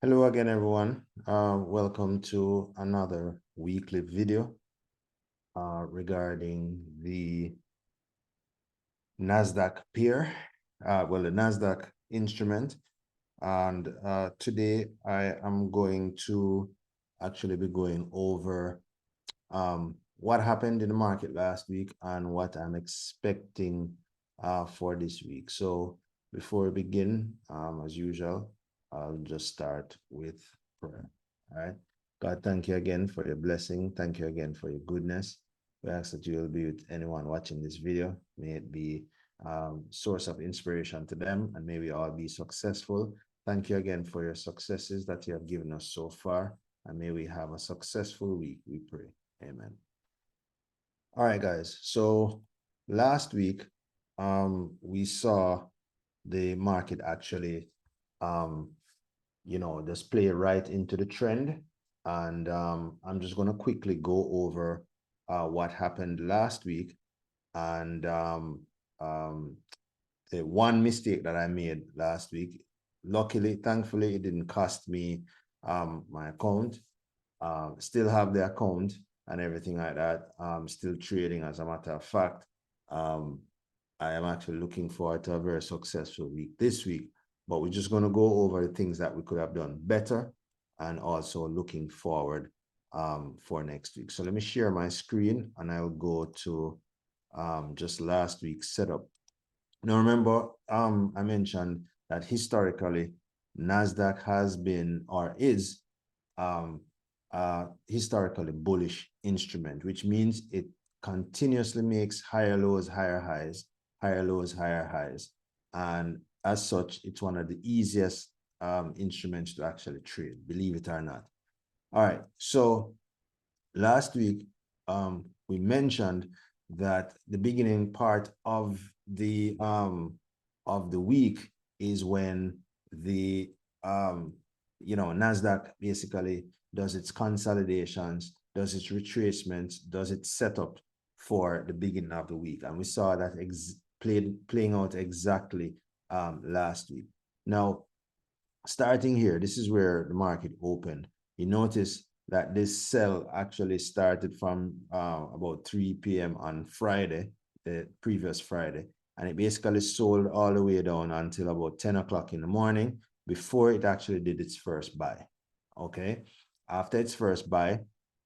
Hello again, everyone. Welcome to another weekly video regarding the NASDAQ pair, the NASDAQ instrument. And today I am going to actually be going over what happened in the market last week and what I'm expecting for this week. So before we begin, as usual, I'll just start with prayer. All right. God, thank you again for your blessing. Thank you again for your goodness. We ask that you will be with anyone watching this video. May it be source of inspiration to them, and may we all be successful. Thank you again for your successes that you have given us so far, and may we have a successful week, we pray. Amen. All right, guys. So last week, we saw the market actually, just play right into the trend. And I'm just going to quickly go over what happened last week. And the one mistake that I made last week, luckily, thankfully, it didn't cost me my account. Still have the account and everything like that. Still trading, as a matter of fact. I am actually looking forward to a very successful week this week, but we're just going to go over the things that we could have done better and also looking forward for next week. So let me share my screen and I'll go to just last week's setup. Now, remember, I mentioned that historically, NASDAQ has been or is historically bullish instrument, which means it continuously makes higher lows, higher highs, higher lows, higher highs. And as such, it's one of the easiest instruments to actually trade, believe it or not. All right, so last week, we mentioned that the beginning part of the week is when the NASDAQ basically does its consolidations, does its retracements, does its setup for the beginning of the week. And we saw that playing out exactly last week. Now, starting here, this is where the market opened. You notice that this sell actually started from about 3 p.m. on Friday, the previous Friday, and it basically sold all the way down until about 10 o'clock in the morning before it actually did its first buy. Okay, after its first buy,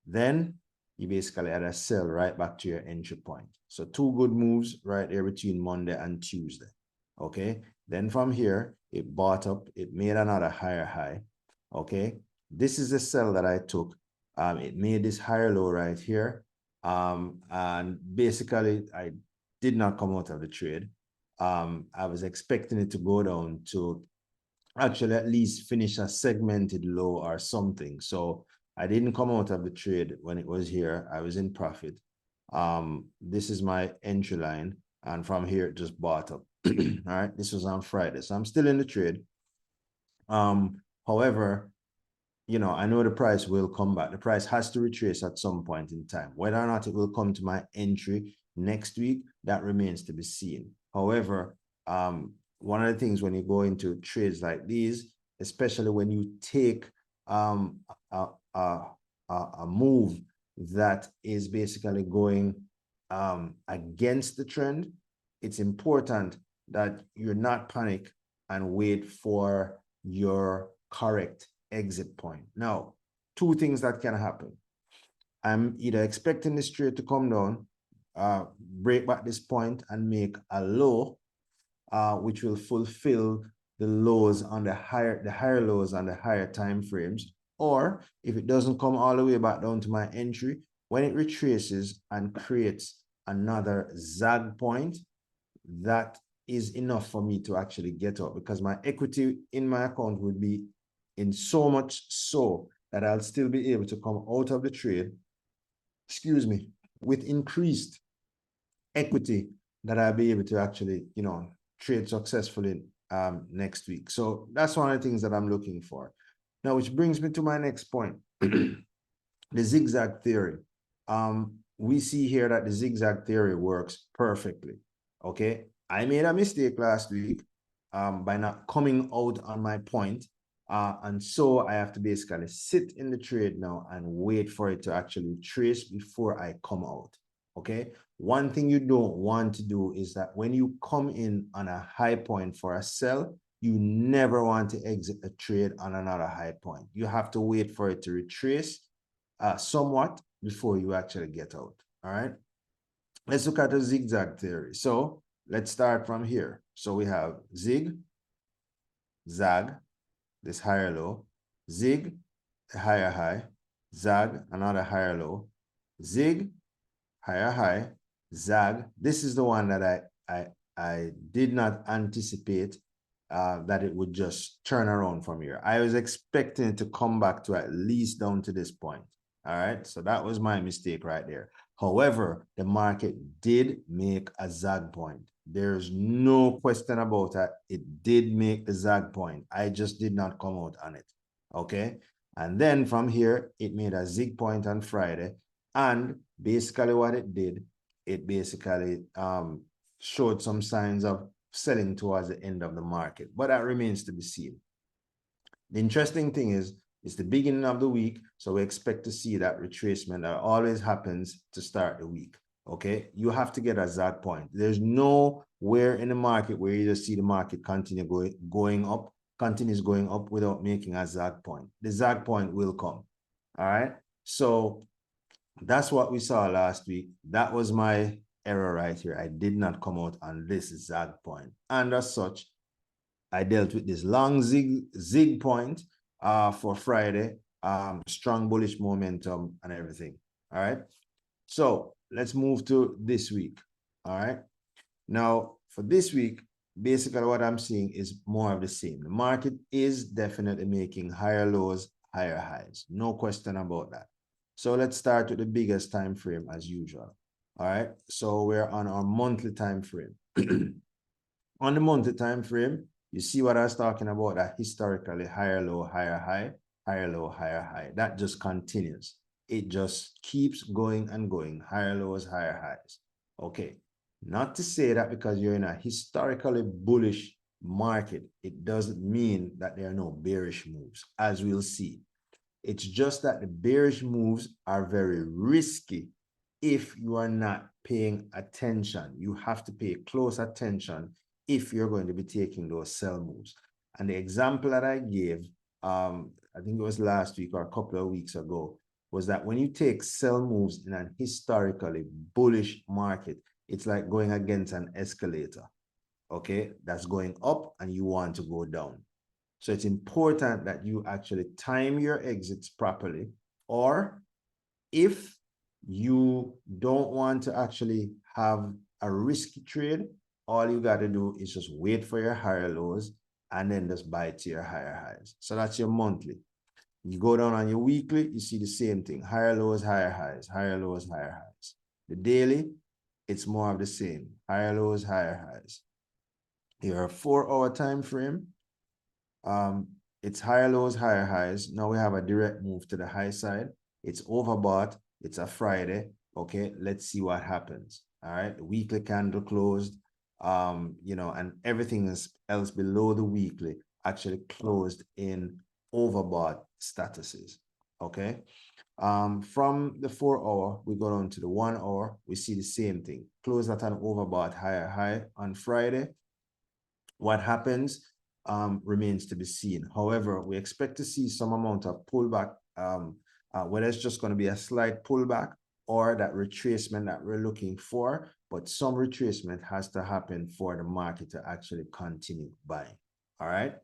then you basically had a sell right back to your entry point. So two good moves right there between Monday and Tuesday. Okay, then from here, it bought up, it made another higher high. Okay, this is the sell that I took. It made this higher low right here. And basically, I did not come out of the trade. I was expecting it to go down to actually at least finish a segmented low or something. So I didn't come out of the trade when it was here. I was in profit. This is my entry line. And from here, it just bought up. All right, this was on Friday. So I'm still in the trade. However, I know the price will come back. The price has to retrace at some point in time. Whether or not it will come to my entry next week, that remains to be seen. However, one of the things when you go into trades like these, especially when you take a move that is basically going against the trend, it's important that you're not panic and wait for your correct exit point. Now, two things that can happen. I'm either expecting this trade to come down, break back this point and make a low, which will fulfill the lows on the higher lows on the higher time frames. Or if it doesn't come all the way back down to my entry, when it retraces and creates another zag point, that is enough for me to actually get up, because my equity in my account would be in so much so that I'll still be able to come out of the trade, with increased equity that I'll be able to actually, trade successfully next week. So that's one of the things that I'm looking for. Now, which brings me to my next point, the zigzag theory. We see here that the zigzag theory works perfectly. Okay, I made a mistake last week by not coming out on my point And so I have to basically sit in the trade now and wait for it to actually trace before I come out. Okay. One thing you don't want to do is that when you come in on a high point for a sell, you never want to exit a trade on another high point. You have to wait for it to retrace somewhat before you actually get out. All right. Let's look at the zigzag theory. So let's start from here. So we have zig, zag, this higher low, zig, a higher high, zag, another higher low, zig, higher high, zag. This is the one that I did not anticipate that it would just turn around from here. I was expecting it to come back to at least down to this point. All right, so that was my mistake right there. However, the market did make a zag point. There's no question about that. It did make the zag point. I just did not come out on it. Okay. And then from here, it made a zig point on Friday. And basically what it did, it basically showed some signs of selling towards the end of the market. But that remains to be seen. The interesting thing is, it's the beginning of the week, so we expect to see that retracement that always happens to start the week. Okay, you have to get a zag point. There's nowhere in the market where you just see the market continue continues going up without making a zag point. The zag point will come. All right, so that's what we saw last week. That was my error right here. I did not come out on this zag point, and as such, I dealt with this long zig point for Friday, strong bullish momentum and everything. All right. So let's move to this week. All right. Now, for this week, basically what I'm seeing is more of the same. The market is definitely making higher lows, higher highs. No question about that. So let's start with the biggest time frame as usual. All right. So we're on our monthly time frame. On the monthly time frame, you see what I was talking about, that historically higher low, higher high, higher low, higher high. That just continues. It just keeps going and going, higher lows, higher highs. Okay. Not to say that because you're in a historically bullish market, it doesn't mean that there are no bearish moves, as we'll see. It's just that the bearish moves are very risky if you are not paying attention. You have to pay close attention if you're going to be taking those sell moves. And the example that I gave, I think it was last week or a couple of weeks ago, was that when you take sell moves in an historically bullish market, it's like going against an escalator. Okay, that's going up and you want to go down. So it's important that you actually time your exits properly, or if you don't want to actually have a risky trade, all you got to do is just wait for your higher lows and then just buy to your higher highs. So that's your monthly. You go down on your weekly, you see the same thing. Higher lows, higher highs, higher lows, higher highs. The daily, it's more of the same. Higher lows, higher highs. Your 4-hour time frame, it's higher lows, higher highs. Now we have a direct move to the high side. It's overbought. It's a Friday. Okay, let's see what happens. All right, the weekly candle closed, and everything else below the weekly actually closed in overbought statuses. Okay, from the 4-hour, we go down to the 1-hour. We see the same thing. Close at an overbought higher high on Friday. What happens remains to be seen. However, we expect to see some amount of pullback, whether it's just going to be a slight pullback or that retracement that we're looking for, but some retracement has to happen for the market to actually continue buying. All right.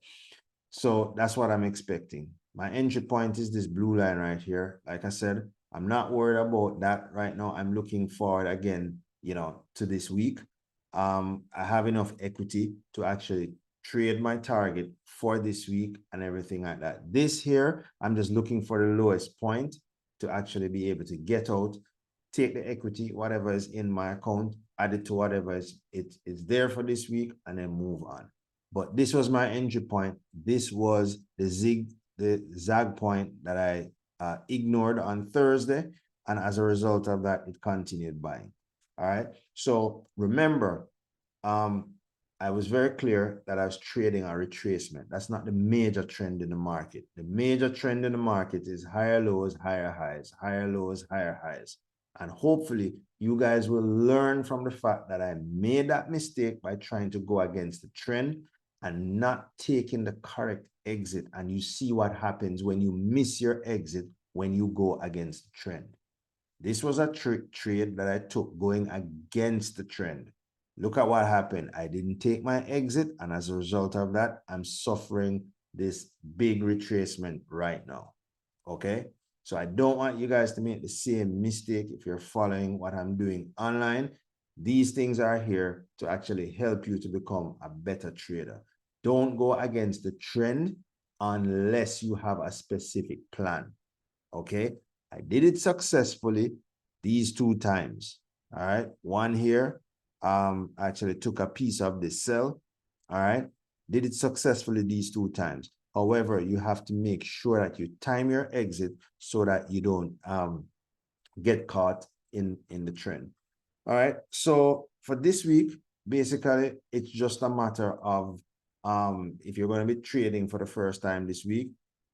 So that's what I'm expecting. My entry point is this blue line right here. Like I said, I'm not worried about that right now. I'm looking forward again, to this week. I have enough equity to actually trade my target for this week and everything like that. This here, I'm just looking for the lowest point to actually be able to get out, take the equity, whatever is in my account, add it to whatever is there for this week, and then move on. But this was my entry point. This was the zag point that I ignored on Thursday. And as a result of that, it continued buying. All right. So remember, I was very clear that I was trading a retracement. That's not the major trend in the market. The major trend in the market is higher lows, higher highs, higher lows, higher highs. And hopefully you guys will learn from the fact that I made that mistake by trying to go against the trend and not taking the correct exit. And you see what happens when you miss your exit when you go against the trend. This was a trade that I took going against the trend. Look at what happened. I didn't take my exit, and as a result of that, I'm suffering this big retracement right now. Okay? So I don't want you guys to make the same mistake if you're following what I'm doing online. These things are here to actually help you to become a better trader. Don't go against the trend unless you have a specific plan. Okay? I did it successfully these 2 times. All right. One here, actually took a piece of this sell. All right. Did it successfully these 2 times. However, you have to make sure that you time your exit so that you don't get caught in the trend. All right. So for this week, basically, it's just a matter of if you're going to be trading for the first time this week,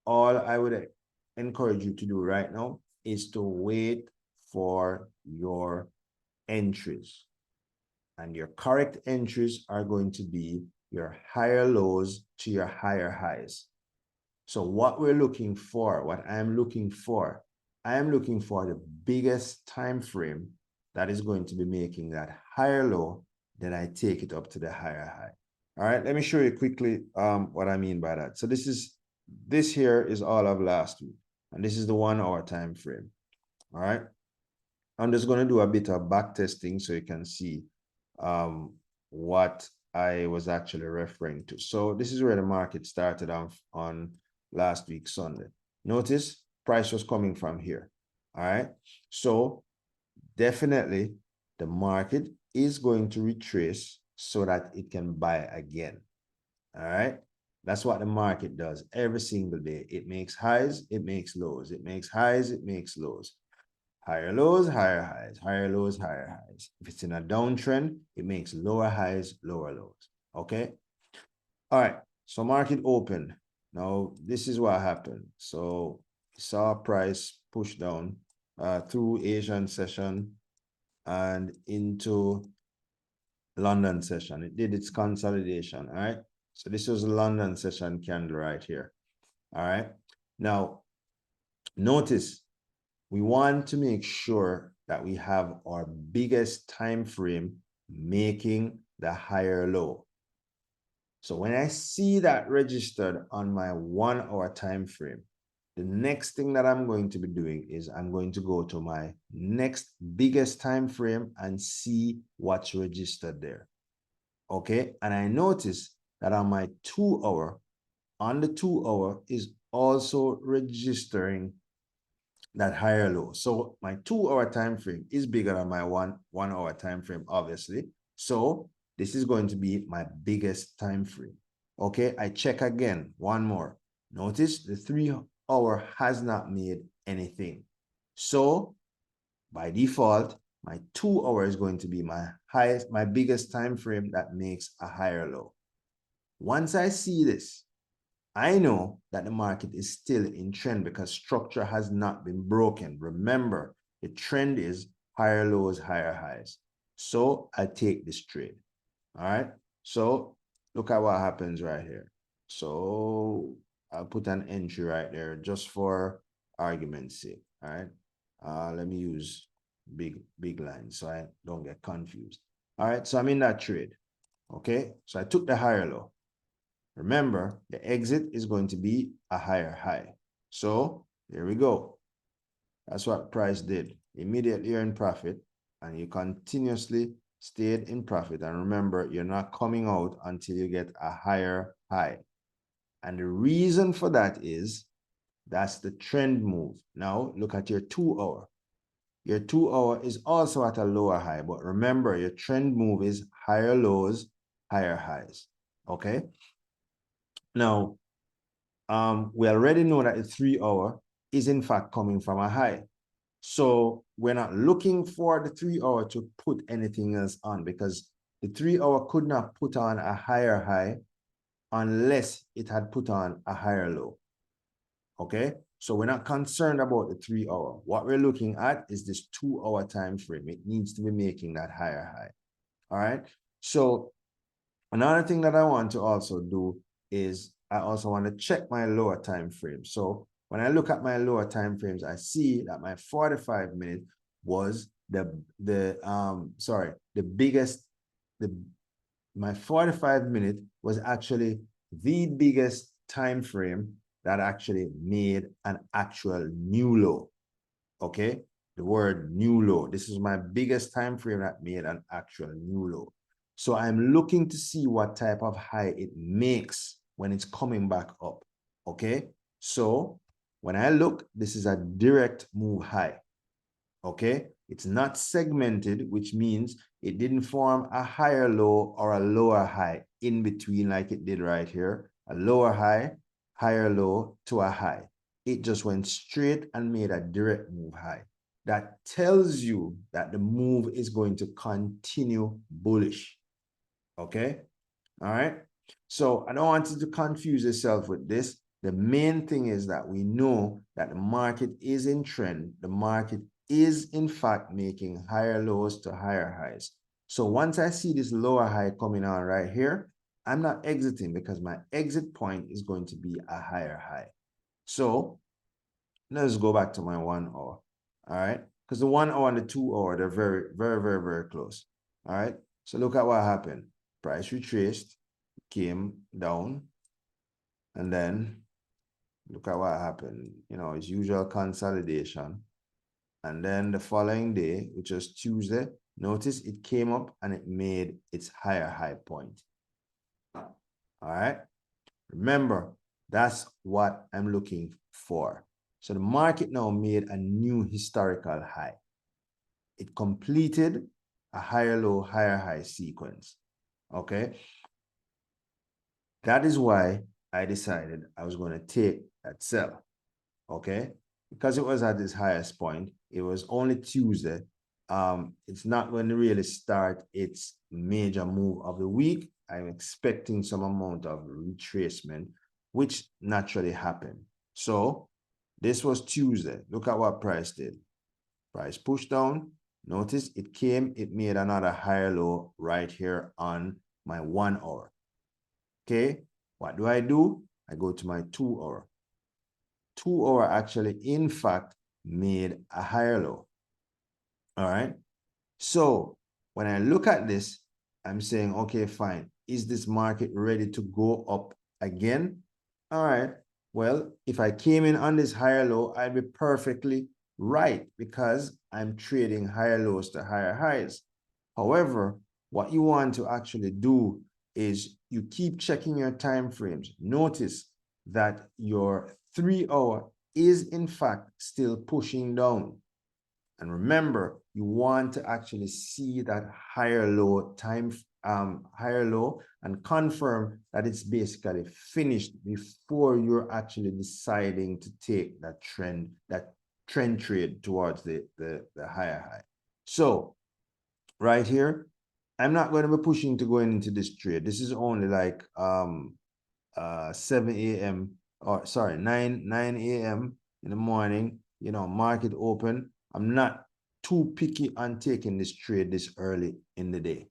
all I would encourage you to do right now is to wait for your entries. And your correct entries are going to be your higher lows to your higher highs. So what we're looking for, what I'm looking for, I am looking for the biggest time frame that is going to be making that higher low, then I take it up to the higher high. All right, let me show you quickly what I mean by that. So this here is all of last week, and this is the 1 hour time frame. All right, I'm just going to do a bit of back testing so you can see what I was actually referring to. So this is where the market started on last week, Sunday. Notice price was coming from here. All right. So definitely the market is going to retrace so that it can buy again. All right. That's what the market does every single day. It makes highs, it makes lows. It makes highs, it makes lows. Higher lows, higher highs, higher lows, higher highs. If it's in a downtrend, it makes lower highs, lower lows. Okay. All right. So market open. Now, this is what happened. So saw price push down through Asian session and into London session. It did its consolidation. All right. So this was a London session candle right here. All right. Now, notice we want to make sure that we have our biggest time frame making the higher low. So when I see that registered on my 1 hour time frame, the next thing that I'm going to be doing is I'm going to go to my next biggest time frame and see what's registered there. Okay, and I notice that on my 2 hour, on the 2 hour is also registering that higher low. So my 2 hour time frame is bigger than my one hour time frame, obviously. So this is going to be my biggest time frame. Okay, I check again, one more. Notice the 3 hour has not made anything. So by default, my 2 hour is going to be my highest, my biggest time frame that makes a higher low. Once I see this, I know that the market is still in trend because structure has not been broken. Remember, the trend is higher lows, higher highs. So I take this trade. All right. So look at what happens right here. So I'll put an entry right there just for argument's sake. All right. Let me use big lines so I don't get confused. All right. So I'm in that trade. Okay. So I took the higher low. Remember, the exit is going to be a higher high. So there we go. That's what price did. Immediately you're in profit and you continuously stayed in profit. And remember, you're not coming out until you get a higher high. And the reason for that is that's the trend move. Now look at your 2 hour. Your 2 hour is also at a lower high, but remember your trend move is higher lows, higher highs. Okay. Now, we already know that the 3 hour is in fact coming from a high. So we're not looking for the 3 hour to put anything else on because the 3-hour could not put on a higher high unless it had put on a higher low. Okay, so we're not concerned about the 3-hour. What we're looking at is this 2-hour time frame. It needs to be making that higher high. All right, so another thing that I want to also do is I also want to check my lower time frame. So when I look at my lower time frames, I see that my 45-minute was my 45-minute was actually the biggest time frame that actually made an actual new low. Okay, the word new low. This is my biggest time frame that made an actual new low. So I'm looking to see what type of high it makes when it's coming back up. Okay, so when I look, this is a direct move high. Okay, it's not segmented, which means it didn't form a higher low or a lower high in between like it did right here. A lower high, higher low to a high. It just went straight and made a direct move high. That tells you that the move is going to continue bullish. Okay, all right. So I don't want you to confuse yourself with this. The main thing is that we know that the market is in trend. The market is in fact making higher lows to higher highs. So once I see this lower high coming on right here, I'm not exiting because my exit point is going to be a higher high. So let's go back to my 1 hour. All right, because the 1 hour and the 2 hour, they're very, very, very, very close. All right, so look at what happened. Price retraced, came down, and then look at what happened. You know, its usual consolidation. And then the following day, which was Tuesday, notice it came up and it made its higher high point. All right. Remember, that's what I'm looking for. So the market now made a new historical high. It completed a higher low, higher high sequence. Okay. That is why I decided I was going to take that sell. Okay. Because it was at its highest point, it was only Tuesday. It's not going to really start its major move of the week. I'm expecting some amount of retracement, which naturally happened. So this was Tuesday. Look at what price did. Price pushed down. Notice it came, it made another higher low right here on my 1 hour. Okay, what do? I go to my 2 hour. 2 hour actually, in fact, made a higher low. All right. So when I look at this, I'm saying, okay, fine. Is this market ready to go up again? All right. Well, if I came in on this higher low, I'd be perfectly right because I'm trading higher lows to higher highs. However, what you want to actually do is you keep checking your time frames. Notice that your 3 hour is in fact still pushing down. And remember, you want to actually see that higher low time, higher low, and confirm that it's basically finished before you're actually deciding to take that trend trade towards the higher high. So right here, I'm not going to be pushing to go into this trade. This is only like 7 a.m. or sorry, 9 a.m. in the morning, you know, market open. I'm not too picky on taking this trade this early in the day.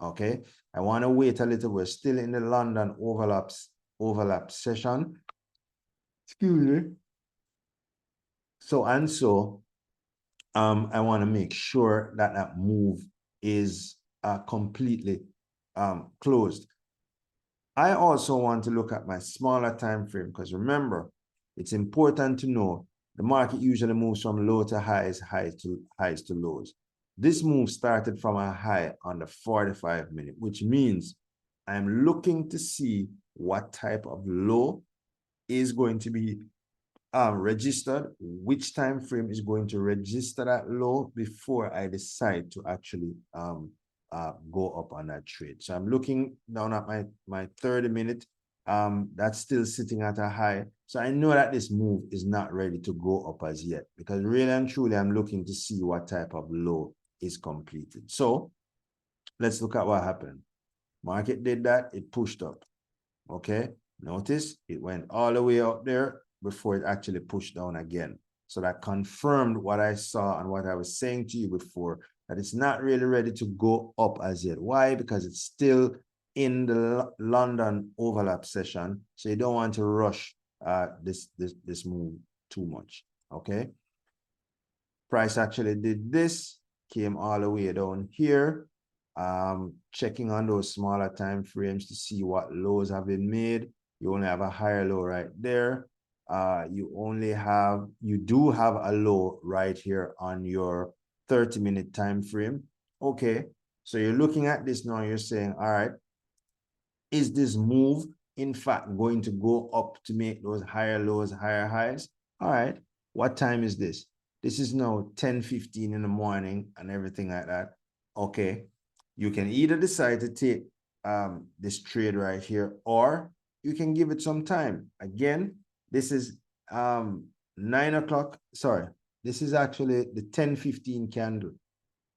Okay, I want to wait a little. We're still in the London overlap session. Excuse me. So I want to make sure that that move is completely closed. I also want to look at my smaller time frame because remember, it's important to know the market usually moves from low to highs, highs to lows. This move started from a high on the 45-minute, which means I'm looking to see what type of low is going to be registered, which time frame is going to register that low before I decide to actually go up on that trade. So I'm looking down at my 30-minute. That's still sitting at a high. So I know that this move is not ready to go up as yet because really and truly I'm looking to see what type of low is completed. So let's look at what happened. Market did that, it pushed up. Okay, notice it went all the way up there before it actually pushed down again. So that confirmed what I saw and what I was saying to you before, that it's not really ready to go up as yet. Why? Because it's still in the London overlap session. So you don't want to rush this move too much. Okay. Price actually did this, came all the way down here. Checking on those smaller time frames to see what lows have been made. You only have a higher low right there. You do have a low right here on your 30-minute time frame. Okay, so you're looking at this now, you're saying, all right, is this move in fact going to go up to make those higher lows, higher highs? All right, what time is this? This is now 10:15 in the morning and everything like that. Okay, you can either decide to take this trade right here, or you can give it some time. Again, this is 9 o'clock. Sorry, this is actually the 10:15 candle.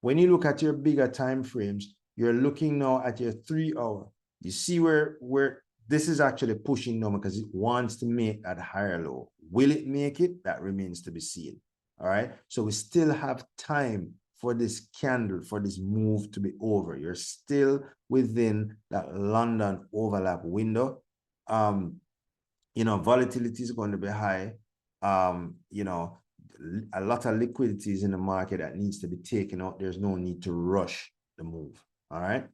When you look at your bigger time frames, you're looking now at your 3 hour. You see where this is actually pushing down because it wants to make that higher low. Will it make it? That remains to be seen. All right. So we still have time for this candle, for this move to be over. You're still within that London overlap window. Volatility is going to be high. A lot of liquidity is in the market that needs to be taken out. There's no need to rush the move. All right.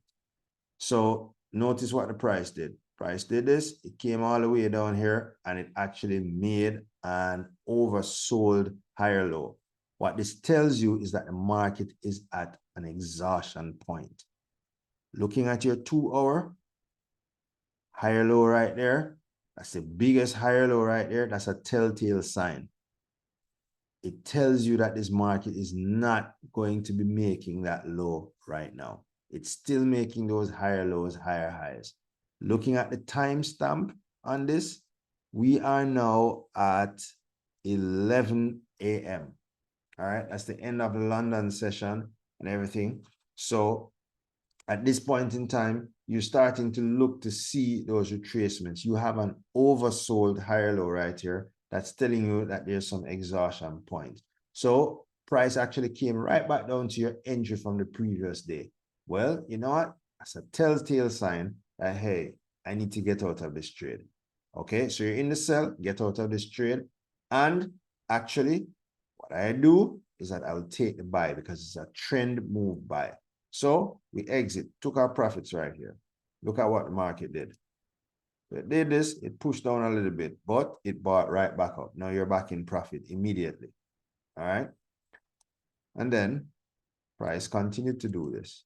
So notice what the price did. Price did this. It came all the way down here and it actually made an oversold higher low. What this tells you is that the market is at an exhaustion point. Looking at your 2 hour, higher low right there. That's the biggest higher low right there. That's a telltale sign. It tells you that this market is not going to be making that low right now. It's still making those higher lows, higher highs. Looking at the timestamp on this, we are now at 11 a.m. All right, that's the end of the London session and everything. So at this point in time, you're starting to look to see those retracements. You have an oversold higher low right here that's telling you that there's some exhaustion point. So price actually came right back down to your entry from the previous day. Well, you know what? That's a telltale sign that, hey, I need to get out of this trade. Okay, so you're in the sell, get out of this trade. And actually, what I do is that I'll take the buy because it's a trend move buy. So we exit, took our profits right here. Look at what the market did. It did this, it pushed down a little bit, but it bought right back up. Now you're back in profit immediately. All right. And then price continued to do this.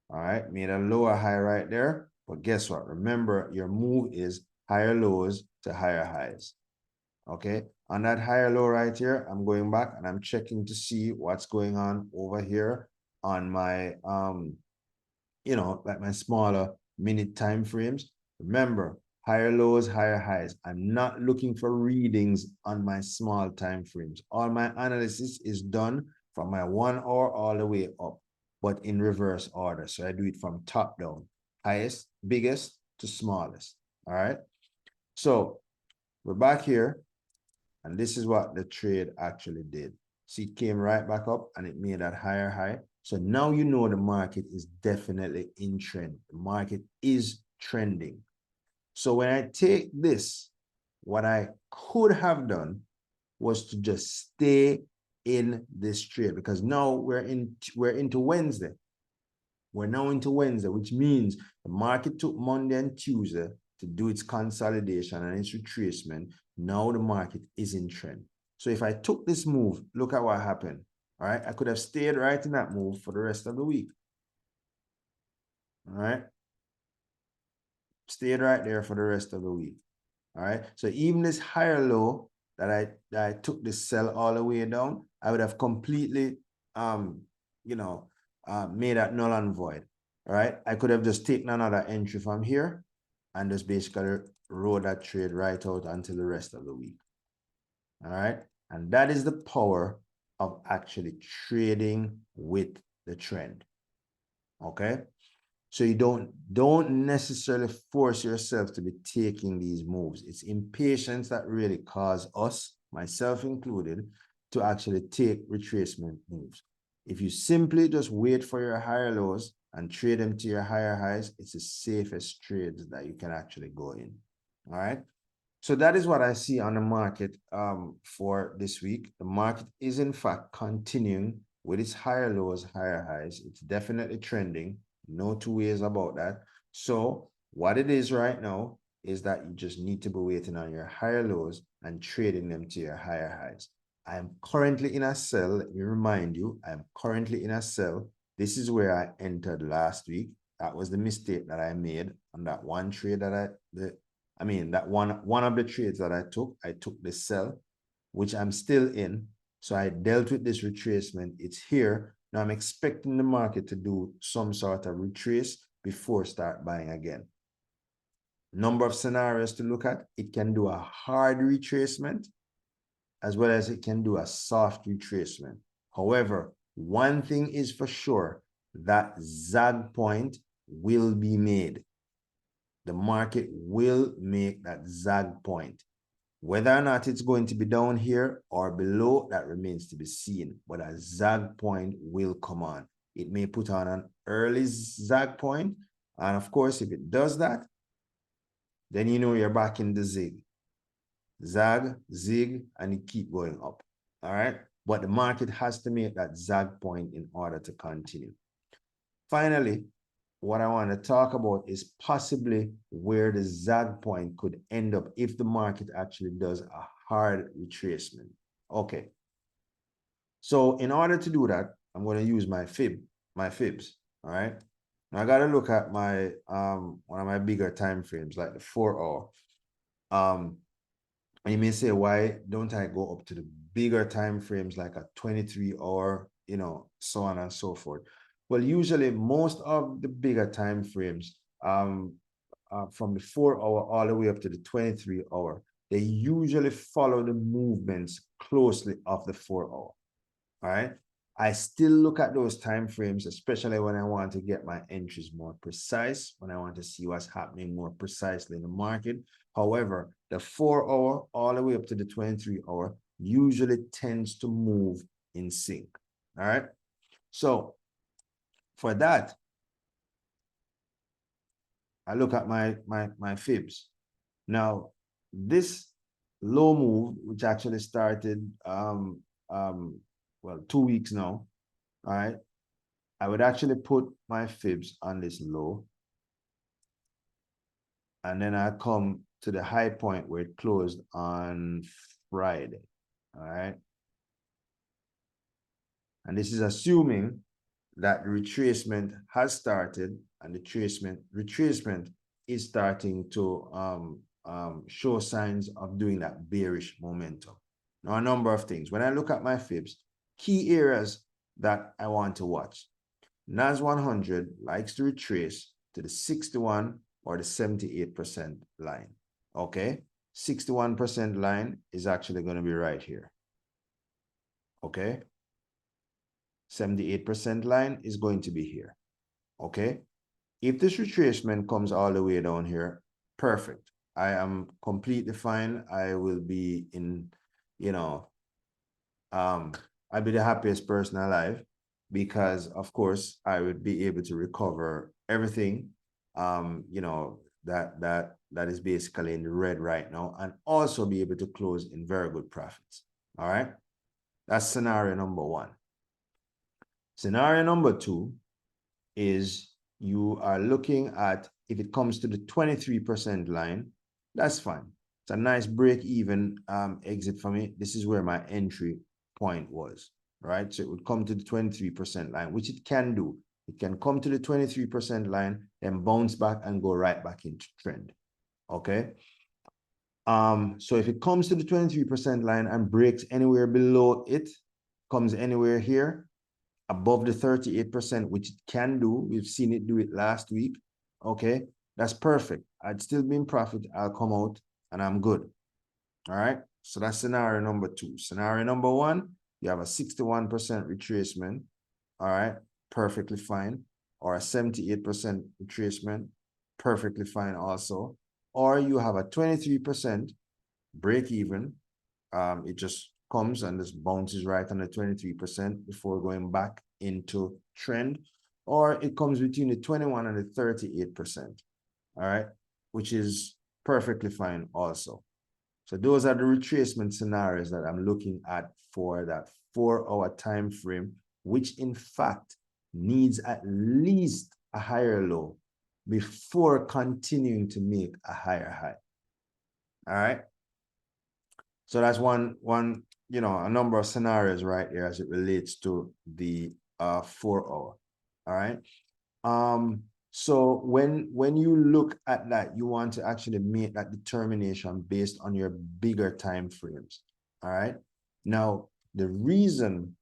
All right, made a lower high right there. But guess what? Remember, your move is higher lows to higher highs. Okay, on that higher low right here, I'm going back and I'm checking to see what's going on over here on my like my smaller minute time frames. Remember, higher lows, higher highs. I'm not looking for readings on my small time frames. All my analysis is done from my 1 hour all the way up, but in reverse order. So I do it from top down, highest, biggest to smallest. All right. So we're back here. And this is what the trade actually did. See, it came right back up and it made that higher high. So now you know the market is definitely in trend. The market is trending. So when I take this, what I could have done was to just stay in this trade because now we're into Wednesday. We're now into Wednesday, which means the market took Monday and Tuesday to do its consolidation and its retracement. Now the market is in trend. So if I took this move, look at what happened. All right, I could have stayed right in that move for the rest of the week. All right, stayed right there for the rest of the week. All right, so even this higher low that I took this sell all the way down, I would have completely made that null and void. All right, I could have just taken another entry from here and just basically rode that trade right out until the rest of the week. All right, and that is the power of actually trading with the trend. Okay. So you don't necessarily force yourself to be taking these moves. It's impatience that really cause us, myself included, to actually take retracement moves. If you simply just wait for your higher lows and trade them to your higher highs, it's the safest trades that you can actually go in. All right. So that is what I see on the market for this week. The market is in fact continuing with its higher lows, higher highs. It's definitely trending. No two ways about that. So what it is right now is that you just need to be waiting on your higher lows and trading them to your higher highs. I am currently in a sell. Let me remind you, I'm currently in a sell. This is where I entered last week. That was the mistake that I made on that one trade that that one of the trades that I took the sell, which I'm still in. So I dealt with this retracement. It's here. Now I'm expecting the market to do some sort of retrace before start buying again. Number of scenarios to look at. It can do a hard retracement as well as it can do a soft retracement. However, one thing is for sure, that zag point will be made. The market will make that zag point. Whether or not it's going to be down here or below, that remains to be seen. But a zag point will come on. It may put on an early zag point. And of course, if it does that, then you know you're back in the zig. Zag, zig, and it keep going up. All right. But the market has to make that zag point in order to continue. Finally, what I want to talk about is possibly where the zag point could end up if the market actually does a hard retracement. Okay. So in order to do that, I'm going to use my fibs. All right. Now I got to look at my one of my bigger time frames, like the 4 hour. And you may say, why don't I go up to the bigger time frames like a 23 hour, so on and so forth? Well, usually most of the bigger time frames, from the 4 hour all the way up to the 23 hour, they usually follow the movements closely of the 4 hour. All right. I still look at those time frames, especially when I want to get my entries more precise, when I want to see what's happening more precisely in the market. However, the 4 hour all the way up to the 23 hour usually tends to move in sync. All right. So for that, I look at my fibs. Now, this low move, which actually started well, 2 weeks now, all right, I would actually put my fibs on this low. And then I come to the high point where it closed on Friday. All right. And this is assuming that the retracement has started and the retracement is starting to show signs of doing that bearish momentum. Now, a number of things. When I look at my fibs, key areas that I want to watch. NAS100 likes to retrace to the 61 or the 78% line. Okay, 61% line is actually going to be right here. Okay, 78% line is going to be here. Okay, if this retracement comes all the way down here, perfect. I am completely fine. I will be in, I'll be the happiest person alive because, of course, I would be able to recover everything, that is basically in the red right now, and also be able to close in very good profits. All right. That's scenario number one. Scenario number two is you are looking at, if it comes to the 23% line, that's fine. It's a nice break even exit for me. This is where my entry point was, right? So it would come to the 23% line, which it can do. It can come to the 23% line, then bounce back and go right back into trend. Okay. So if it comes to the 23% line and breaks anywhere below it, comes anywhere here, above the 38%, which it can do. We've seen it do it last week. Okay, that's perfect. I'd still be in profit. I'll come out and I'm good. All right. So that's scenario number two. Scenario number one, you have a 61% retracement, all right, perfectly fine, or a 78% retracement, perfectly fine also, or you have a 23% break even. It just comes and just bounces right on the 23% before going back into trend, or it comes between the 21 and the 38%, all right, which is perfectly fine also. So those are the retracement scenarios that I'm looking at for that 4-hour time frame, which in fact needs at least a higher low before continuing to make a higher high. All right. So that's one, a number of scenarios right here as it relates to the 4-hour. All right. So when you look at that, you want to actually make that determination based on your bigger time frames. All right. Now, the reason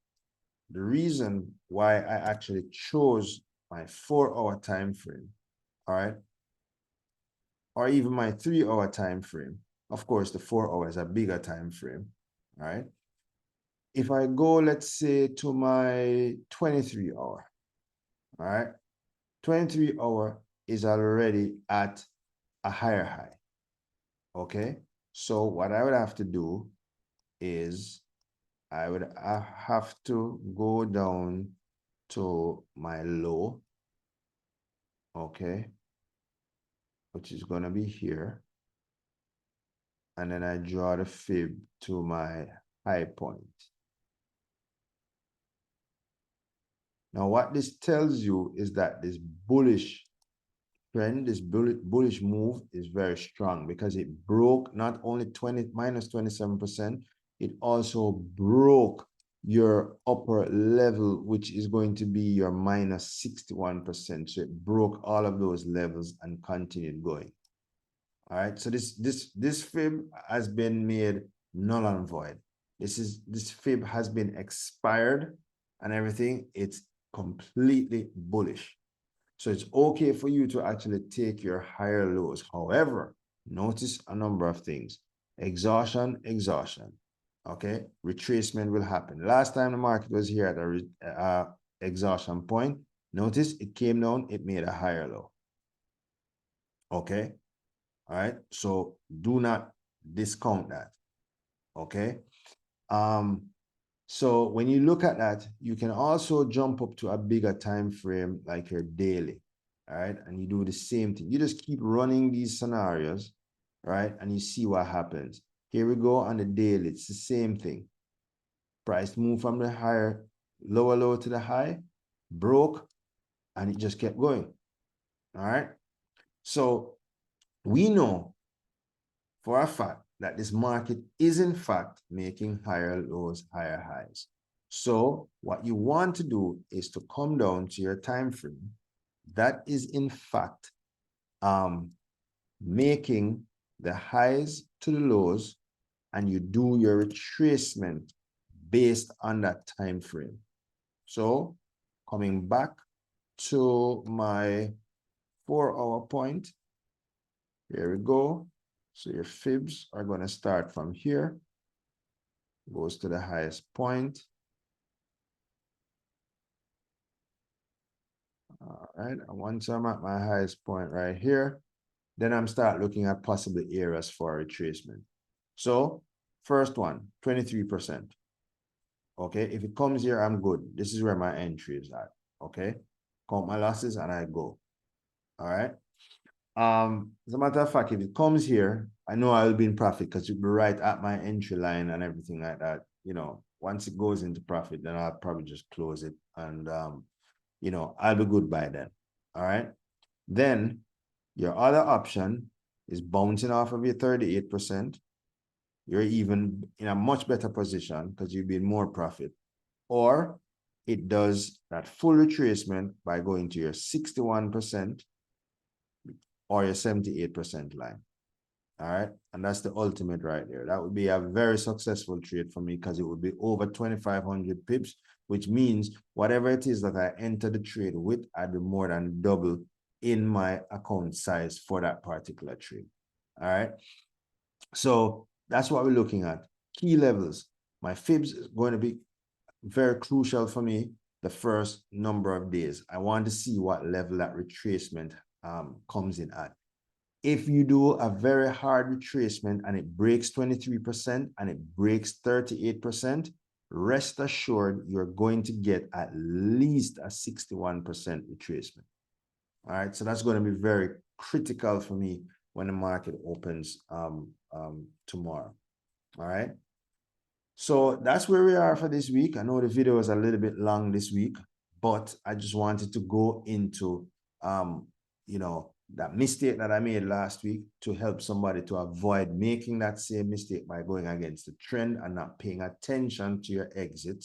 why I actually chose my 4-hour time frame, all right, or even my 3-hour time frame. Of course, the 4 hours a bigger time frame. All right. If I go, let's say, to my 23-hour, all right, 23-hour is already at a higher high. Okay. So what I would have to do is I would have to go down to my low. Okay. Which is going to be here. And then I draw the fib to my high point. Now, what this tells you is that this bullish trend, this bullish move is very strong because it broke not only minus 27%, it also broke your upper level, which is going to be your minus 61%. So it broke all of those levels and continued going. All right. So this fib has been made null and void. This fib has been expired and everything. It's completely bullish. So it's okay for you to actually take your higher lows. However, notice a number of things. Exhaustion. Okay. Retracement will happen. Last time the market was here at a exhaustion point, notice it came down, it made a higher low. Okay. All right. So do not discount that. Okay. So when you look at that, you can also jump up to a bigger time frame like your daily. All right. And you do the same thing. You just keep running these scenarios, right? And you see what happens. Here we go on the daily. It's the same thing. Price move from the higher, lower low to the high, broke, and it just kept going. All right. So we know for a fact that this market is in fact making higher lows, higher highs. So what you want to do is to come down to your time frame that is in fact making the highs to the lows, and you do your retracement based on that time frame. So coming back to my 4-hour point, here we go. So your fibs are going to start from here, goes to the highest point. All right, and once I'm at my highest point right here, then I'm start looking at possible areas for retracement. So first one, 23%. Okay, if it comes here, I'm good. This is where my entry is at. Okay, count my losses and I go. All right. As a matter of fact, if it comes here, I know I'll be in profit because it'll be right at my entry line and everything like that. Once it goes into profit, then I'll probably just close it and I'll be good by then. All right. Then your other option is bouncing off of your 38%. You're even in a much better position because you've been more profit. Or it does that full retracement by going to your 61% or your 78% line. All right. And that's the ultimate right there. That would be a very successful trade for me because it would be over 2,500 pips, which means whatever it is that I enter the trade with, I'd be more than double in my account size for that particular trade. All right. So that's what we're looking at. Key levels. My fibs is going to be very crucial for me the first number of days. I want to see what level that retracement comes in at. If you do a very hard retracement and it breaks 23% and it breaks 38%, rest assured you're going to get at least a 61% retracement. All right, so that's going to be very critical for me when the market opens tomorrow. All right. So that's where we are for this week. I know the video is a little bit long this week, but I just wanted to go into, you know, that mistake that I made last week to help somebody to avoid making that same mistake by going against the trend and not paying attention to your exit,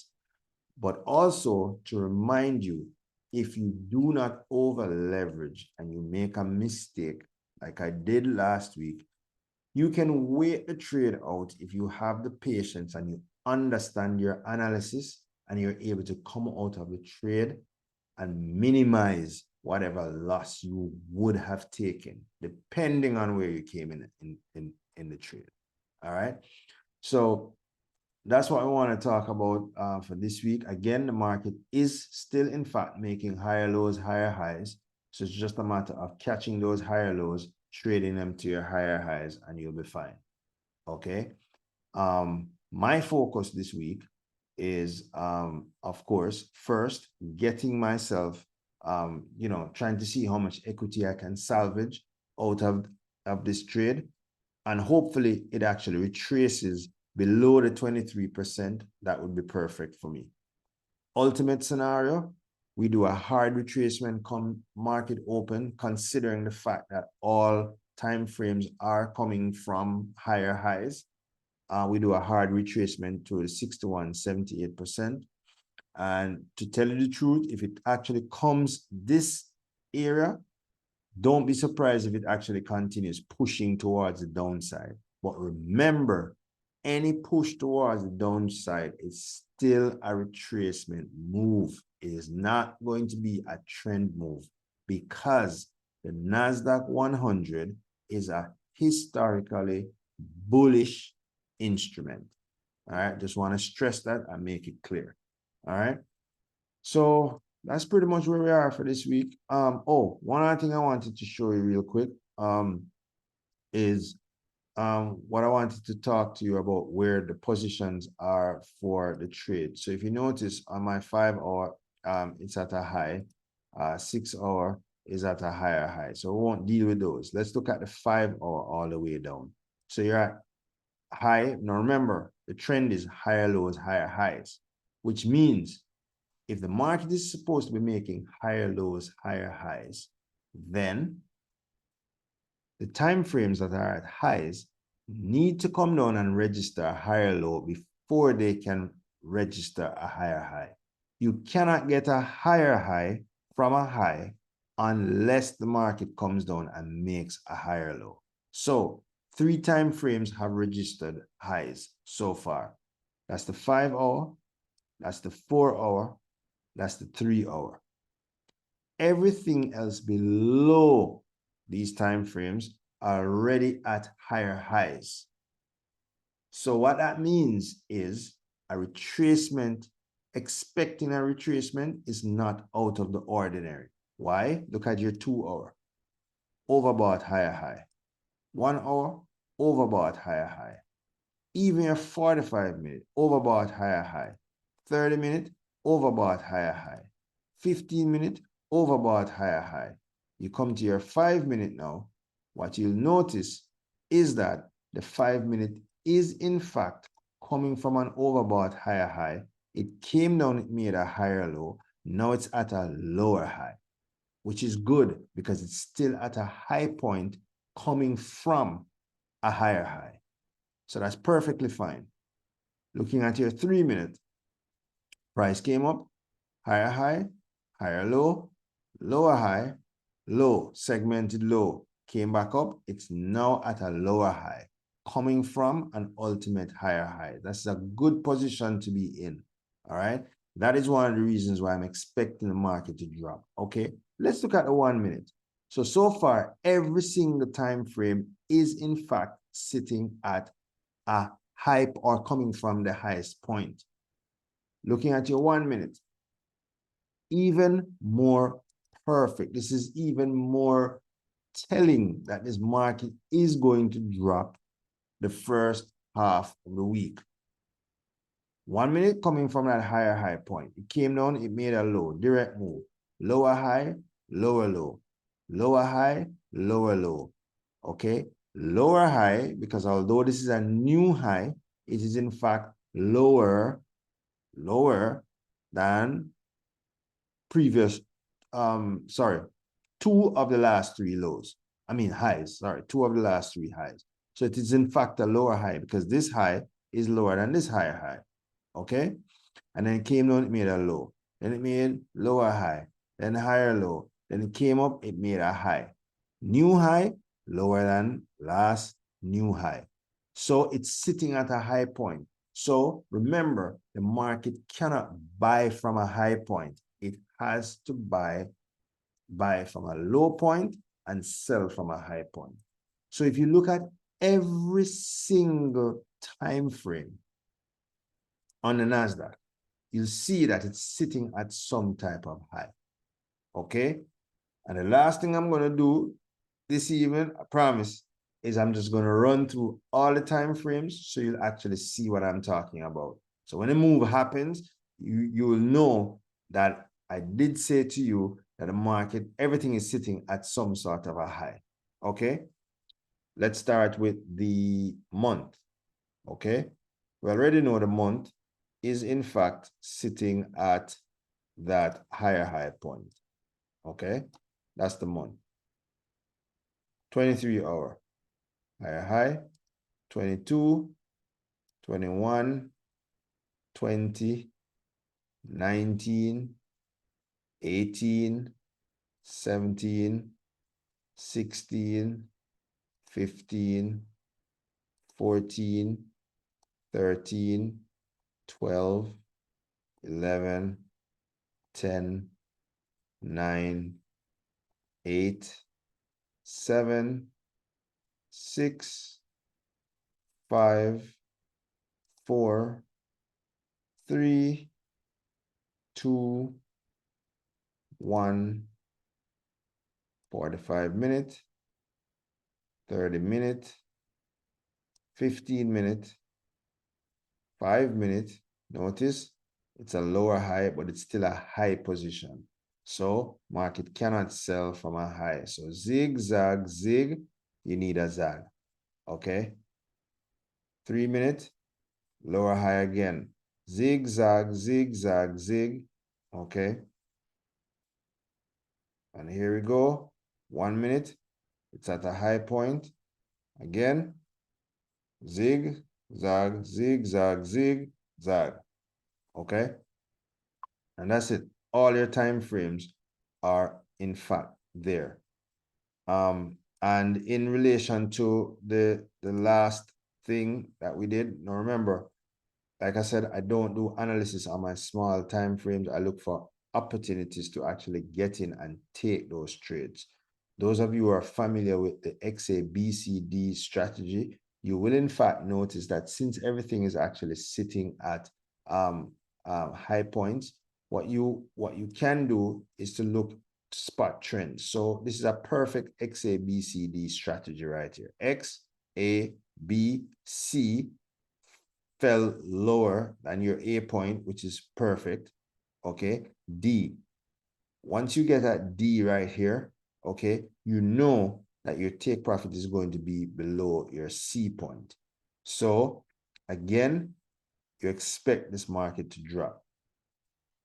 but also to remind you, if you do not over leverage and you make a mistake like I did last week, you can wait the trade out if you have the patience and you understand your analysis and you're able to come out of the trade and minimize whatever loss you would have taken, depending on where you came in the trade. All right. So that's what I want to talk about for this week. Again, the market is still, in fact, making higher lows, higher highs. So it's just a matter of catching those higher lows, trading them to your higher highs, and you'll be fine. Okay. My focus this week is, of course, first getting myself, you know, trying to see how much equity I can salvage out of this trade. And hopefully it actually retraces below the 23%. That would be perfect for me. Ultimate scenario, we do a hard retracement come market open, considering the fact that all time frames are coming from higher highs. We do a hard retracement to the 61, 78%. And to tell you the truth, if it actually comes this area, don't be surprised if it actually continues pushing towards the downside. But remember, any push towards the downside is still a retracement move. It is not going to be a trend move because the NASDAQ 100 is a historically bullish instrument. All right, just want to stress that and make it clear. All right, so that's pretty much where we are for this week. Oh, one other thing I wanted to show you real quick is what I wanted to talk to you about, where the positions are for the trade. So if you notice on my 5 hour, it's at a high, 6 hour is at a higher high. So we won't deal with those. Let's look at the 5 hour all the way down. So you're at high. Now remember, the trend is higher lows, higher highs, which means if the market is supposed to be making higher lows, higher highs, then the time frames that are at highs need to come down and register a higher low before they can register a higher high. You cannot get a higher high from a high unless the market comes down and makes a higher low. So 3 time frames have registered highs so far. That's the 5 hour, that's the 4 hour, that's the 3 hour. Everything else below these time frames are already at higher highs. So what that means is a retracement, expecting a retracement is not out of the ordinary. Why? Look at your 2 hour. Overbought higher high. 1 hour, overbought higher high. Even your 45-minute, overbought higher high. 30-minute, overbought higher high. 15-minute, overbought higher high. You come to your 5-minute now, what you'll notice is that the 5-minute is in fact coming from an overbought higher high. It came down, it made a higher low. Now it's at a lower high, which is good because it's still at a high point coming from a higher high. So that's perfectly fine. Looking at your 3-minute, price came up, higher high, higher low, lower high, low, segmented low, came back up. It's now at a lower high, coming from an ultimate higher high. That's a good position to be in. All right. That is one of the reasons why I'm expecting the market to drop. Okay. Let's look at the 1 minute. So far, every single time frame is in fact sitting at a high or coming from the highest point. Looking at your 1 minute, even more perfect. This is even more telling that this market is going to drop the first half of the week. 1 minute coming from that higher high point. It came down, it made a low, direct move. Lower high, lower low. Lower high, lower low. Okay? Lower high, because although this is a new high, it is in fact lower than previous, two of the last three lows. I mean highs, sorry, two of the last three highs. So it is in fact a lower high because this high is lower than this higher high. Okay? And then it came down, it made a low. Then it made lower high, then higher low. Then it came up, it made a high. New high, lower than last new high. So it's sitting at a high point. So remember, the market cannot buy from a high point. It has to buy from a low point and sell from a high point. So if you look at every single time frame on the NASDAQ, you'll see that it's sitting at some type of high. Okay? And the last thing I'm going to do this evening, I promise, is I'm just going to run through all the time frames so you'll actually see what I'm talking about. So when a move happens, you will know that I did say to you that the market, everything is sitting at some sort of a high. Okay? Let's start with the month. Okay? We already know the month is in fact sitting at that higher high point. Okay? That's the month. 23-hour. Higher high. 22, 21, 20, 19, 18, 17, 16, 15, 14, 13, 12, 11, 10, 9, 8, 7, 6, 5, 4, 3, 2, 1, 45-minute, 30-minute, 15-minute, 5-minute. Notice it's a lower high, but it's still a high position. So market cannot sell from a high. So zig, zag, zig, you need a zag. Okay? 3-minute, lower high again. Zig, zag, zig, zag, zig. Okay? And here we go. 1 minute. It's at a high point. Again. Zig, zag, zig, zag, zig, zag. Okay? And that's it. All your time frames are in fact there. And in relation to the last thing that we did, now remember, like I said, I don't do analysis on my small time frames. I look for opportunities to actually get in and take those trades. Those of you who are familiar with the XABCD strategy, you will in fact notice that since everything is actually sitting at high points, what you can do is to look to spot trends. So this is a perfect XABCD strategy right here. X, A, B, C fell lower than your A point, which is perfect. Okay. D. Once you get that D right here, okay, you know that your take profit is going to be below your C point. So again, you expect this market to drop.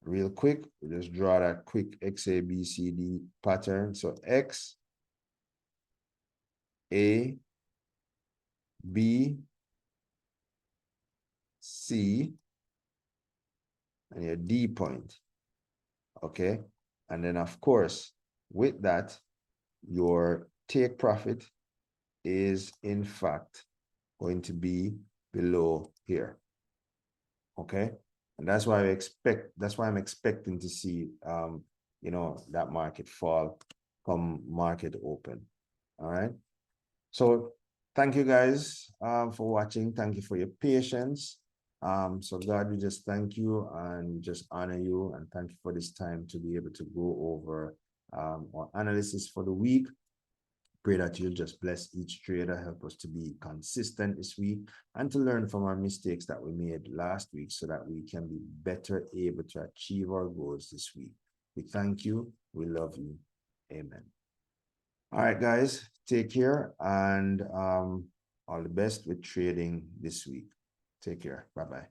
Real quick, we just draw that quick XABCD pattern. So X, A, B, C, and your D point. Okay. And then of course, with that, your take profit is in fact going to be below here. Okay. And that's why I'm expecting to see you know, that market fall come market open. All right. So thank you guys for watching. Thank you for your patience. So God, we just thank you and just honor you and thank you for this time to be able to go over our analysis for the week. Pray that you'll just bless each trader, help us to be consistent this week and to learn from our mistakes that we made last week so that we can be better able to achieve our goals this week. We thank you. We love you. Amen. All right, guys, take care and all the best with trading this week. Take care. Bye-bye.